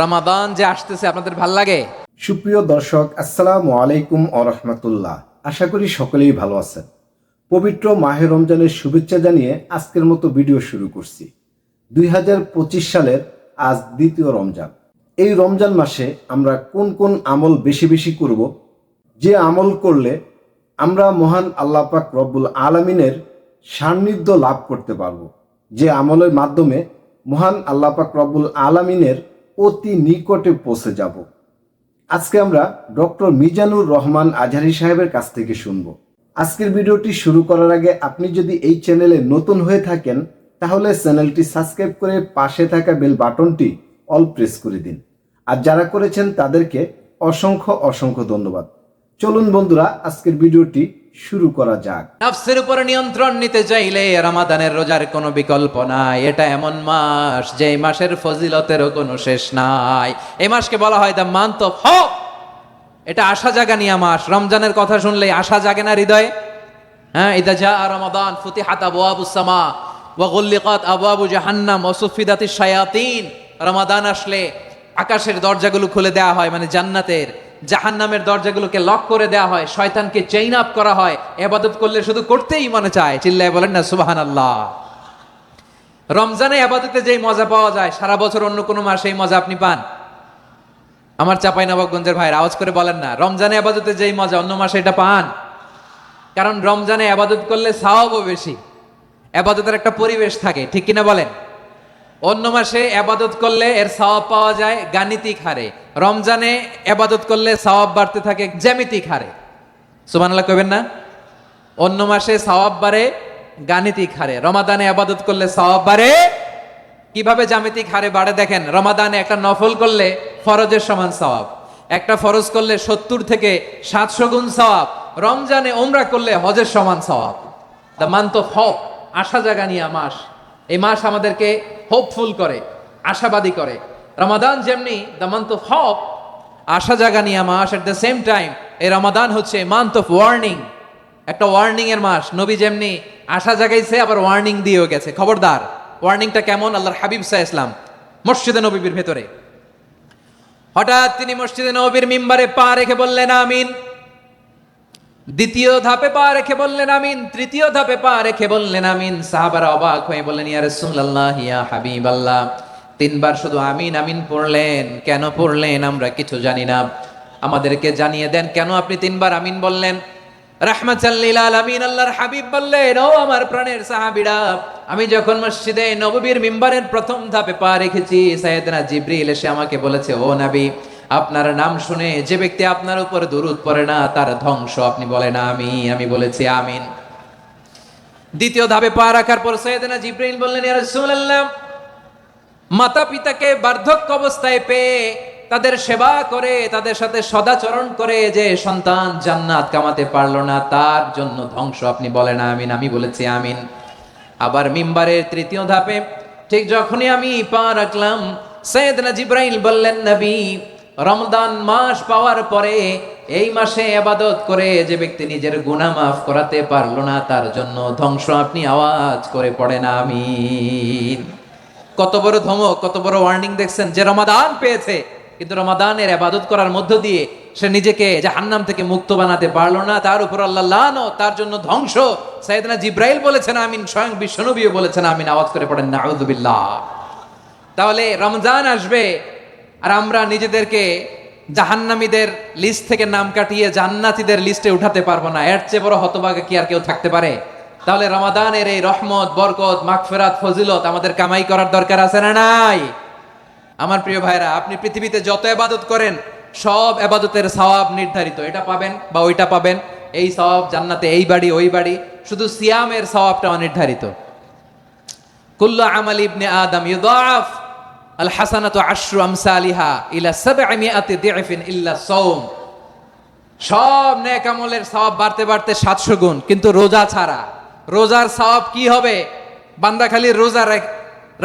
রমাদান যে আসতেছে আপনাদের ভাল লাগে? সুপ্রিয় দর্শক, আসসালামু আলাইকুম ওয়া রাহমাতুল্লাহ। আশা করি সকলেই ভালো আছেন। পবিত্র মাহে রমজানের শুভেচ্ছা জানিয়ে আজকের মতো ভিডিও শুরু করছি। 2025 সালের আজ দ্বিতীয় রমজান। এই রমজান মাসে আমরা কোন কোন আমল বেশি বেশি করব, যে আমল করলে আমরা মহান আল্লাহ পাক রব্বুল আলামিনের সান্নিধ্য লাভ করতে পারব, যে আমলের মাধ্যমে মহান আল্লাহ পাক রব্বুল আলামিনের অতি নিকটে পৌঁছে যাব। আজকে আমরা ডক্টর মিজানুর রহমান আজহারী সাহেবের কাছ থেকে শুনব। আজকের ভিডিওটি শুরু করার আগে আপনি যদি এই চ্যানেলে নতুন হয়ে থাকেন তাহলে চ্যানেলটি সাবস্ক্রাইব করে পাশে থাকা বেল বাটনটি অল প্রেস করে দিন। আর যারা করেছেন তাদেরকে অসংখ্য অসংখ্য ধন্যবাদ। চলুন বন্ধুরা, আজকের ভিডিওটি শুরু করা যাক। নফসের উপর নিয়ন্ত্রণ নিতে চাইলে রমাদানের রোজার কোনো বিকল্প নাই। এটা এমন মাস যে মাসের ফজিলতেরও কোনো শেষ নাই। এই মাসকে বলা হয় দ্য মান্থ অফ হোপ। এটা আশা জাগানিয়া মাস। রমজানের কথা শুনলেই আশা জাগে না হৃদয়ে? হ্যাঁ, ইদা জা রমাদান ফুতিহাত আবওয়াবুস সামা ওয়া গুল্লিকাত আবওয়াবু জাহান্নাম ওয়া সুফিদাতিশ শায়াতিন। রমাদান আসলে আকাশের দরজাগুলো খুলে দেওয়া হয়, মানে জান্নাতের। জাহান্নামের দরজাগুলোকে লক করে দেওয়া হয়, শয়তানকে চেইন আপ করা হয়। ইবাদত করলে শুধু করতেই মনে চায়। চিল্লায় বলেন না সুবহানাল্লাহ। রমজানে ইবাদতে যেই মজা পাওয়া যায় সারা বছর অন্য কোনো মাসে এই মজা আপনি পান? আমার চাঁপাইনবাবগঞ্জের ভাইরা আওয়াজ করে বলেন না, রমজানে ইবাদতে যেই মজা অন্য মাসে এটা পান? কারণ রমজানে ইবাদত করলে সওয়াবও বেশি, ইবাদতের একটা পরিবেশ থাকে, ঠিক কিনা বলেন? অন্য মাসে ইবাদত করলে এর সওয়াব পাওয়া যায় গাণিতিক হারে, রমজানে ইবাদত করলে সওয়াব বাড়তে থাকে জ্যামিতিক হারে। সুবহানাল্লাহ কইবেন না? অন্য মাসে সওয়াব বাড়ে গাণিতিক হারে, রমাদানে ইবাদত করলে সওয়াব বাড়ে কিভাবে জ্যামিতিক হারে বাড়ে দেখেন। রমাদানে একটা নফল করলে ফরজের সমান সওয়াব, একটা ফরজ করলে 70 থেকে 700 গুণ সওয়াব, রমজানে উমরা করলে হজের সমান সওয়াব। দ্য মান্থ অফ হোপ, আশা জাগানিয়া মাস। এই মাস আমাদেরকে হোপফুল করে, আশাবাদী করে। রমাদান যেমনি দ্য মান্থ অফ হোপ, আশা জাগানিয়া মাস, এট দ্য সেম টাইম এই রমাদান হচ্ছে মান্থ অফ ওয়ার্নিং, একটা ওয়ার্নিং এর মাস। নবী যেমনি আশা জাগাইছে আবার ওয়ার্নিং দিয়েও গেছে, খবরদার। ওয়ার্নিংটা কেমন? আল্লাহর হাবিব সাল্লাল্লাহু আলাইহি ওয়াসাল্লাম মসজিদে নববীর ভেতরে হঠাৎ তিনি মসজিদে নববীর মিম্বারে পা রেখে বললেন আমিন। দ্বিতীয় ধাপে পা রেখে বললেন আমিন, তৃতীয় ধাপে পা রেখে বললেন আমিন। সাহাবারা অবাক হয়ে বললেন ইয়া রাসূলুল্লাহ, ইয়া হাবিবাল্লাহ, তিনবার শুধু আমিন আমিন পড়লেন, কেন পড়লেন আমরা কিছু জানি না, আমাদেরকে জানিয়ে দেন কেন আপনি তিনবার আমিন বললেন। রাহমাতাল লিল আলামিন আল্লাহর হাবিব বললেন, ও আমার প্রাণের সাহাবীরা, আমি যখন মসজিদে নববীর মিম্বারের প্রথম ধাপে পা রেখেছি, সাইয়েদনা জিবরিল এসে আমাকে বলেছে, ও নবী, আপনার নাম শুনে যে ব্যক্তি আপনার উপর দুরূদ পড়ে না তার ধ্বংস। আপনি বলেন আমি বলেছি আমিন। দ্বিতীয় ধাপে পা রাখার পর সাইয়েদনা জিবরিল বললেন, ইয়া রাসূলুল্লাহ, মাতা পিতাকে বার্ধক্য অবস্থায় পেয়ে তাদের সেবা করে, তাদের সাথে সদাচরণ করে যে সন্তান জান্নাত কামাতে পারলো না তার জন্য ধ্বংস। আপনি বলেন আমিন। আমি বলেছি আমিন। আবার মিম্বারের তৃতীয় ধাপে ঠিক যখনই আমি পা রাখলাম, সাইয়েদনা জিবরাইল বললেন, নবী, রমজান মাস পাওয়ার পরে এই মাসে ইবাদত করে যে ব্যক্তি নিজের গুনাহ মাফ করাতে পারলো না তার জন্য ধ্বংস। আপনি আওয়াজ করে পড়েন আমিন। কত বড় ধমক, কত বড় ওয়ার্নিং দেখছেন। যে রমাদান পেয়েছে কিন্তু রমাদানের ইবাদত করার মধ্য দিয়ে সে নিজেকে জাহান্নাম থেকে মুক্ত বানাতে পারলো না, তার উপর আল্লাহ লানত, তার জন্য ধ্বংস। সাইয়েদনা জিবরাইল বলেছেন আমিন, স্বয়ং বিশ্বনবীও বলেছেন আমিন। আওয়াজ করে পড়েন নাউযুবিল্লাহ। তাহলে রমজান আসবে আর আমরা নিজেদেরকে জাহান্নামীদের লিস্ট থেকে নাম কাটিয়ে জান্নাতীদের লিস্টে উঠাতে পারবো না। এর চেয়ে বড় হতভাগা কি আর কেউ থাকতে পারে? তাহলে রমাদানের এই রহমত, বরকত, মাগফিরাত, ফজিলত আমাদের কামাই করার দরকার আছে না নাই? আমার প্রিয় ভাইরা, আপনি পৃথিবীতে যত ইবাদত করেন সব ইবাদতের সওয়াব নির্ধারিত। এটা পাবেন বা ওইটা পাবেন, এই সওয়াব জান্নাতে, এই বাড়ি ওই বাড়ি। শুধু সিয়ামের সওয়াবটা অনির্ধারিত। কুল্লু আমাল ইবনে আদম ইউদাফ আল হাসানাতু আশরু আমসালিহা ইলা 700 দি'ফিন ইল্লা সাওম। সব নেক আমলের সওয়াব বাড়তে বাড়তে 700 গুণ, কিন্তু রোজা ছাড়া। রোজার সওয়াব কি হবে? বান্দা খালি রোজা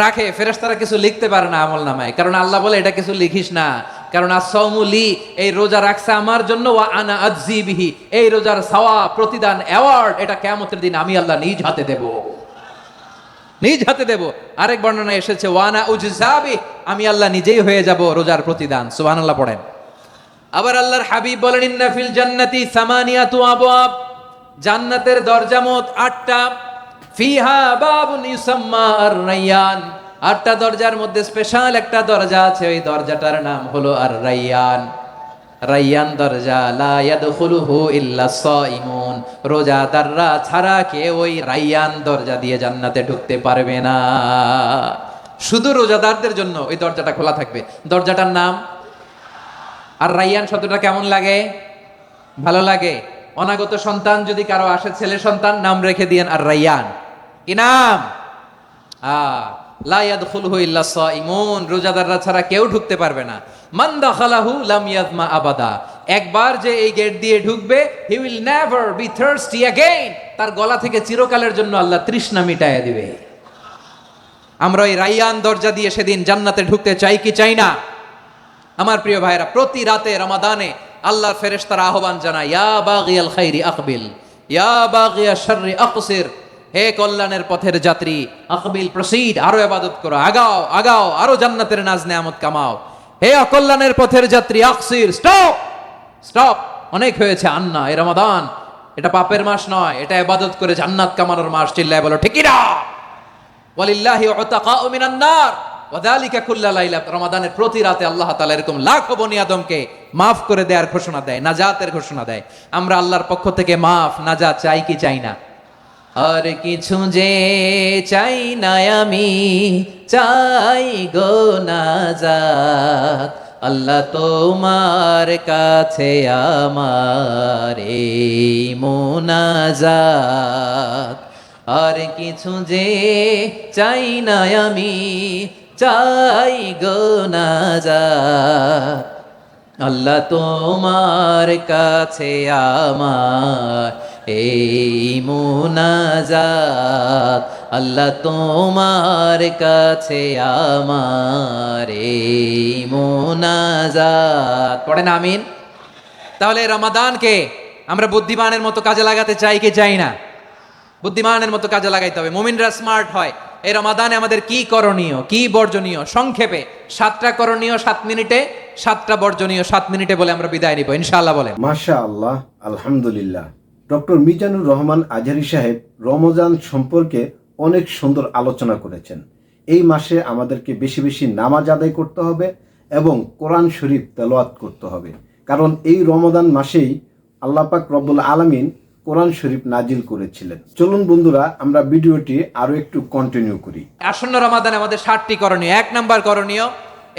রাখে, ফেরেশতারা কিছু লিখতে পারে না আমল নামায়, কারণ আল্লাহ বলে এটা কিছু লিখিস না, কারণ as-সাওমু লি, এই রোজা রাখছে আমার জন্য, ওয়া আনা আজজি বিহি, এই রোজার সওয়াব, প্রতিদান, অ্যাওয়ার্ড এটা কিয়ামতের দিন আমি আল্লাহ নিজ হাতে দেব। নিজ হাতে দেব। আরেক বর্ণনা এসেছে ওয়ানা উজজাবি, আমি আল্লাহ নিজেই হয়ে যাব রোজার প্রতিদান। সুবহানাল্লাহ পড়েন। আবার আল্লাহর হাবিব বলেন ইন্না ফিল জান্নাতি সামানিয়াতু আবওয়াব, জান্নাতের দরজা মোট 8টা। ফিহা বাবুন ইউসাম্মা আর-রায়্যান, 8টা দরজার মধ্যে স্পেশাল একটা দরজা আছে, ওই দরজাটার নাম হলো আর-রায়্যান। রায়্যান দরজা, লা ইয়াদখুলুহু ইল্লা সাইমুন, রোজাদাররা ছাড়া কেউ ওই রায়্যান দরজা দিয়ে জান্নাতে ঢুকতে পারবে না। শুধু রোজাদারদের জন্য ওই দরজাটা খোলা থাকবে। দরজাটার নাম আর রায়্যান। শব্দটা কেমন লাগে? ভালো লাগে। অনাগত সন্তান যদি কারো আসে, ছেলে সন্তান, নাম রেখে দিয়েন আর রায়্যান। কি নাম? লা ইয়াদখুলুহু ইল্লা সাইমুন, রোজাদাররা ছাড়া কেউ ঢুকতে পারবে না। মান দাখালাহু লাম ইয়াজমা আবাদা, একবার যে এই গেট দিয়ে ঢুকবে, he will never be thirsty again, তার গলা থেকে চিরকালের জন্য আল্লাহ তৃষ্ণা মিটায়া দিবে। আমরা এই রায়্যান দরজা দিয়ে সেদিন জান্নাতে ঢুকতে চাই কি চাই না? আমার প্রিয় ভাইরা, প্রতি রাতে রমাদানে আল্লাহর ফেরেশতারা আহ্বান জানায়, ইয়া বাগিয়াল খাইরি আকবিল, ইয়া বাগিয়াশ শাররি আকসির, হে কল্যাণের পথের যাত্রী, আকবিল প্রসিড, আরো ইবাদত করো, আগাও আগাও, আরো জান্নাতের নাজ নেয়ামত কামাও। হে অকল্যাণের পথের যাত্রী, আকসির, স্টপ স্টপ, অনেক হয়েছে। আন্না, এ রমাদান, এটা পাপের মাস নয়, এটা ইবাদত করে জান্নাত কামানোর মাস। চিল্লায় বলো ঠিক না? ওয়ালিল্লাহি উতাকাউ মিনান নার ওয়া যালিকা কুল্লা লাইলা, রমাদানের প্রতি রাতে আল্লাহ তাআলা এরকম লাখো বনি আদমকে মাফ করে দেওয়ার ঘোষণা দেয়, নাজাতের ঘোষণা দেয়। আমরা আল্লাহর পক্ষ থেকে মাফ, নাজাত চাই কি চাই না? আর কিছু যে চাই না আমি, চাই গো নাজাত, আল্লাহ তোমার কাছে আমার এই মুনাজাত। আর কিছু যে চাই না আমি, চাই গো নাজাত, আল্লাহ তোমার কাছে আমার এই মুনাজাত, আল্লাহ তোমার কাছে আমার এই মুনাজাত। পড়েন আমিন। তাহলে রমাদানকে আমরা বুদ্ধিমানের মতো কাজে লাগাতে চাই কি চাই না? বুদ্ধিমানের মতো কাজে লাগাইতে হবে। মুমিনরা স্মার্ট হয়। এই রমাদানে আমাদের কি করণীয়, কি বর্জনীয়, সংক্ষেপে 7টা করণীয় 7 মিনিটে, 7টা বর্জনীয় 7 মিনিটে বলে আমরা বিদায় নিব ইনশাআল্লাহ। বলেন মাশাআল্লাহ, আলহামদুলিল্লাহ। ডক্টর মিজানুর রহমান আজহারী সাহেব রমজান সম্পর্কে অনেক সুন্দর আলোচনা করেছেন। এই মাসে আমাদেরকে বেশি বেশি নামাজ আদায় করতে হবে এবং কোরআন শরীফ তেলাওয়াত করতে হবে, কারণ এই রমজান মাসেই আল্লাহ পাক রব্বুল আলামিন কোরআন শরীফ নাজিল করেছিলেন। চলুন বন্ধুরা, আমরা ভিডিওটি আরো একটু কন্টিনিউ করি। আসন্ন রমাদানে আমাদের 7টি করণীয়। 1 নাম্বার করণীয়,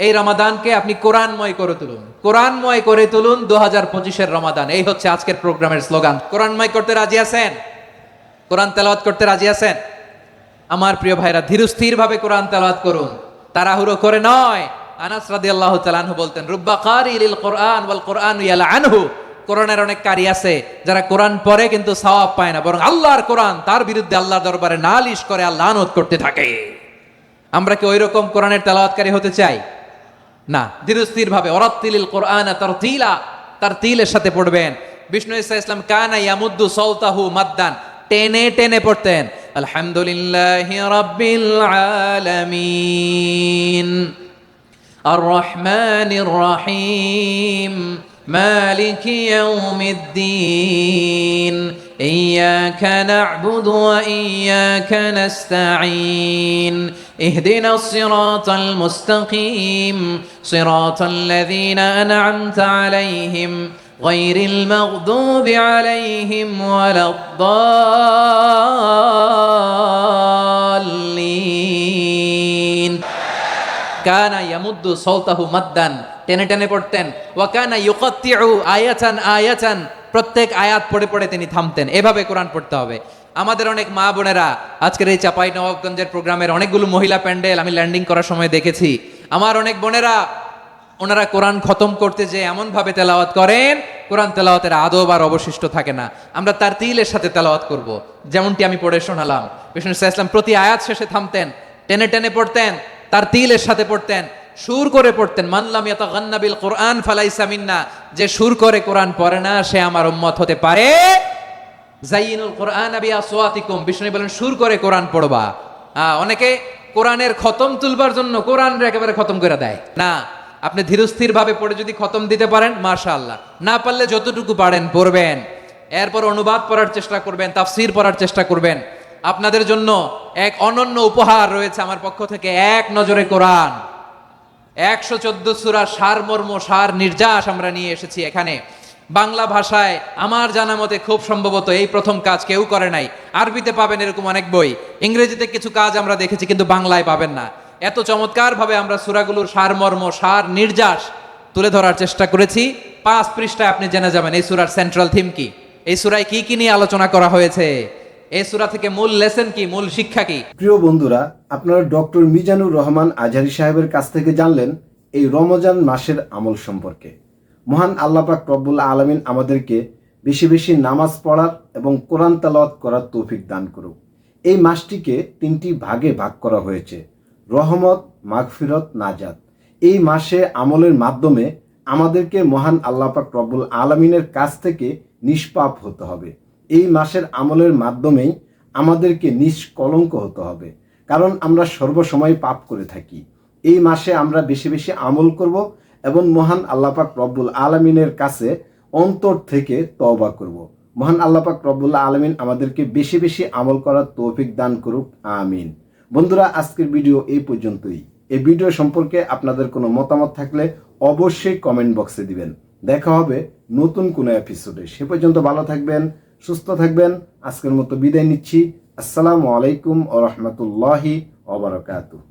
এই রমাদানকে আপনি কোরআনময় করে তুলুন। কোরআনময় করে তুলুন 2025-এর রমাদান। এই হচ্ছে আজকের প্রোগ্রামের স্লোগান। কোরআনময় করতে রাজি আছেন? কোরআন তেলাওয়াত করতে রাজি আছেন? আমার প্রিয় ভাইরা, ধীরস্থির ভাবে কোরআন তেলাওয়াত করুন, তাড়াহুড়ো করে নয়। আনাস রাদিয়াল্লাহু তাআলা আনহু বলতেন, রুব্বা কারিল কোরআন ওয়াল কোরআনু ইয়ালআনহু, কোরআনের অনেক কারি আছে যারা কোরআন পড়ে কিন্তু সওয়াব পায় না, বরং আল্লাহর কোরআন তার বিরুদ্ধে আল্লাহর দরবারে নালিশ করে, আল্লাহ লানত করতে থাকে। আমরা কি ওইরকম কোরআনের তেলাওয়াতকারী হতে চাই? না। ধীরস্থির ভাবে ওরাত্তিলিল কোরআনা তারতিলা, তারতিলের সাথে পড়বেন। বিষ্ণু ঈসা ইসলাম কানা ইয়ামুদ্দু সাওতাহু মাদ্দান, টেনে টেনে পড়তেন। আলহামদুলিল্লাহি রাব্বিল আলামিন আর রহমানির রহিম মালিকি ইয়াউমিদ্দিন ইয়্যাকা না'বুদু ওয়া ইয়্যাকা নাস্তাঈন ইহদিনাস সিরাতাল মুস্তাকিম সিরাতাল লাযীনা আন'আমতা আলাইহিম গায়রিল মাগদুবি আলাইহিম ওয়ালাদ-দাল্লিন। কানা ইয়ামুদ্দু সাওতাহু মাদ্দান, টেনে টেনে পড়তেন। ওয়া কানা ইউকাত্তিউ আয়াতান আয়াতান, প্রত্যেক আয়াত পড়ে পড়ে তিনি থামতেন। এভাবে কোরআন পড়তে হবে। আমাদের অনেক মা বোনেরা আজকের এই চাপাই নবাবগঞ্জের প্রোগ্রামের অনেকগুলো মহিলা প্যান্ডেল আমি ল্যান্ডিং করার সময় দেখেছি। আমার অনেক বোনেরা, ওনারা কোরআন খতম করতে যে এমন ভাবে তেলাওয়াত করেন, কোরআন তেলাওয়াতের আদব আর অবশিষ্ট থাকে না। আমরা তার তিলের সাথে তেলাওয়াত করব, যেমনটি আমি পড়ে শোনালাম। বিষ্ণু ইসলাম প্রতি আয়াত শেষে থামতেন, টেনে টেনে পড়তেন, তার তিলের সাথে পড়তেন, সুর করে পড়তেন। মানলাম ইয়াতাগান্না বিল কোরআন ফালাইসা মিন্না, যে সুর করে কোরআন পড়ে না সে আমার উম্মত হতে পারে। জাইয়িনুল কোরআন বিআসওয়াতিকুম, বিষ্ণু বলেন সুর করে কোরআন পড়বা। অনেকে কোরআনের খতম তুলবার জন্য কোরআনের একেবারে খতম করে দেয় না। আপনি ধীরস্থির ভাবে পড়ে যদি খতম দিতে পারেন মাশাআল্লাহ, না পারলে যতটুকু পারেন পড়বেন, এরপর অনুবাদ পড়ার চেষ্টা করবেন, তাফসীর পড়ার চেষ্টা করবেন। আপনাদের জন্য এক অনন্য উপহার রয়েছে আমার পক্ষ থেকে, এক নজরে কোরআন 114 সূরা সারমর্ম সার নির্যাস আমরা নিয়ে এসেছি এখানে বাংলা ভাষায়। আমার জানা মতে খুব সম্ভবত এই প্রথম কাজ কেউ করে নাই। আরবিতে পাবেন এরকম অনেক বই, ইংরেজিতে কিছু কাজ আমরা দেখেছি, কিন্তু বাংলায় পাবেন না। এত চমৎকার ভাবে আমরা সূরাগুলোর সারমর্ম সার নির্যাস তুলে ধরার চেষ্টা করেছি। 5 পৃষ্ঠায় আপনি জেনে যাবেন এই সূরার সেন্ট্রাল থিম কি, এই সূরায় কি কি নিয়ে আলোচনা করা হয়েছে, এই সূরা থেকে মূল লেসন কি, মূল শিক্ষা কি। প্রিয় বন্ধুরা, আপনারা ডক্টর মিজানুর রহমান আজহারী সাহেবের কাছ থেকে জানলেন এই রমজান মাসের আমল সম্পর্কে। মহান আল্লাহ পাক রব্বুল আলামিন আমাদেরকে বেশি বেশি নামাজ পড়ার এবং কোরআন তেলাওয়াত করার তৌফিক দান করুক। এই মাসটিকে 3টি ভাগে ভাগ করা হয়েছে: রহমত, মাগফিরত, নাজাত। এই মাসে আমলের মাধ্যমে আমাদেরকে মহান আল্লাহ পাক রব্বুল আলামিনের কাছ থেকে নিষ্পাপ হতে হবে। এই মাসের আমলের মাধ্যমেই আমাদেরকে নিষ্কলঙ্ক হতে হবে, কারণ আমরা সর্বসময় পাপ করে থাকি। এই মাসে আমরা বেশি বেশি আমল করব এবং মহান আল্লাহ পাক রব্বুল আলামিনের কাছে অন্তর থেকে তওবা করব। মহান আল্লাহ পাক রব্বুল আলামিন আমাদেরকে বেশি বেশি আমল করার তৌফিক দান করুক, আমিন। বন্ধুরা, আজকের ভিডিও এই পর্যন্তই। এই ভিডিও সম্পর্কে আপনাদের কোনো মতামত থাকলে অবশ্যই কমেন্ট বক্সে দিবেন। দেখা হবে নতুন কোনো এপিসোডে। সে পর্যন্ত ভালো থাকবেন, সুস্থ থাকবেন। আজকের মতো বিদায় নিচ্ছি। আসসালামু আলাইকুম ওয়া রাহমাতুল্লাহি ওয়া বারাকাতুহু।